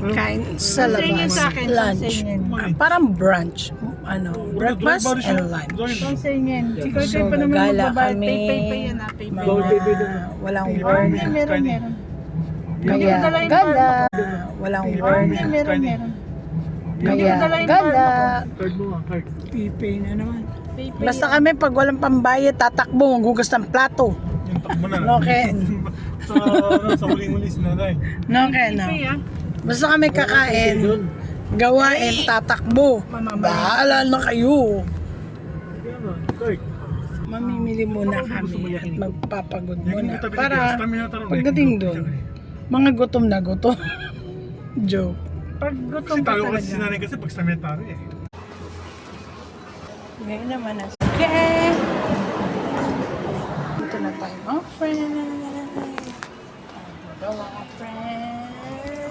Kain sa labas. Lunch. Parang brunch. Breakfast and lunch. Pansingin. Si Koy So, pa naman nagala magbabayad. kami. Pay yan ah. Pay. Walang work. Meron. Kaya gala. Walang work. Meron. Kaya gala. Card mo nga, card. Pipay na naman. Pay. Basta kami pag walang pambayad, tatakbo, maghugas ng plato. Yung takbo na. Okay. Sa huling-huli si nanay. Okay na. Pay ah. Basta kami kakain, gawain, tatakbo. Bahala na kayo. Kaya nga, card. Mamimili muna kami at magpapagod muna. Yung Para stamina talaga. pagdating doon, mga gutom na gutom. Joke. Pag Kasi gutom ka talo kasi si talaga. nanay kasi pag stamina tayo eh. Ngayon naman na. Okay. Dito na tayo, mga friend. Hello, mga friend.